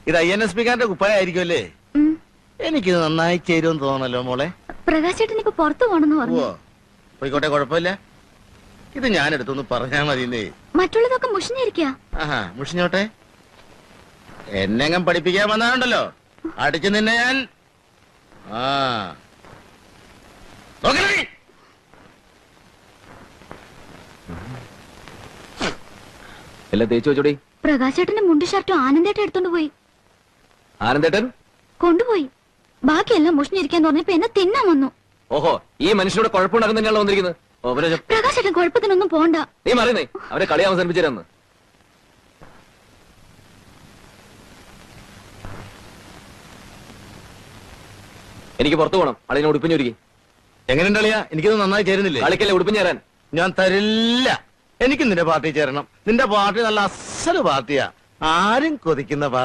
ഇത് INSP കാരന്റെ കുപ്പായായിരിക്കും അല്ലേ? എനിക്കിത് നന്നായി ചേരുമെന്ന് തോന്നണല്ലോ മോളെ. പ്രകാശ് ചേട്ടൻ ഇപ്പൊ പുറത്തു പോണെന്ന് പറഞ്ഞു. പോയിക്കോട്ടെ, കുഴപ്പമില്ല. ഇത് ഞാൻ എടുത്തൊന്ന് പറഞ്ഞാ മതിന്നേ. മറ്റുള്ളതൊക്കെ മുഷിഞ്ഞിരിക്കാ. ആഹാ, മുഷിഞ്ഞോട്ടെ. എന്നെങ്ങും പഠിപ്പിക്കാൻ വന്നാണ്ടല്ലോ, അടിച്ചു നിന്നെ ഞാൻ. എല്ലാം തേച്ചു വെച്ചോടി. പ്രകാശ് ചേട്ടന്റെ മുണ്ട് ഷർട്ടും ആനന്ദേട്ടൻ എടുത്തോണ്ട് പോയി. ആനന്ദേട്ടൻ കൊണ്ടുപോയി. ബാക്കിയെല്ലാം മുഷിഞ്ഞിരിക്കാൻ പറഞ്ഞപ്പോ എന്നെ തിന്നാൻ വന്നു. ഓഹോ, ഈ മനുഷ്യനോട് കുഴപ്പമുണ്ടാക്കുന്ന തന്നെയാണല്ലോ വന്നിരിക്കുന്നത്. പ്രകാശ് ചേട്ടൻ കുഴപ്പത്തിനൊന്നും പോണ്ട. നീ പറയുന്നേ, അവരെ കളി അവസാനിപ്പിച്ചു. എനിക്ക് പുറത്തു പോകണം. അളിനെ ഉടുപ്പിഞ്ഞൊരുക്കി. എങ്ങനെയുണ്ട് അളിയാ? എനിക്കിത് നന്നായി ചേരുന്നില്ലേ? കളിക്കല്ലേ, ഉടുപ്പിഞ്ഞ് തരാൻ ഞാൻ തരില്ല. എനിക്ക് നിന്റെ പാർട്ടി ചേരണം. നിന്റെ പാർട്ടി നല്ല അസല് പാർട്ടിയാ, ആരും കൊതിക്കുന്ന പാർട്ടി.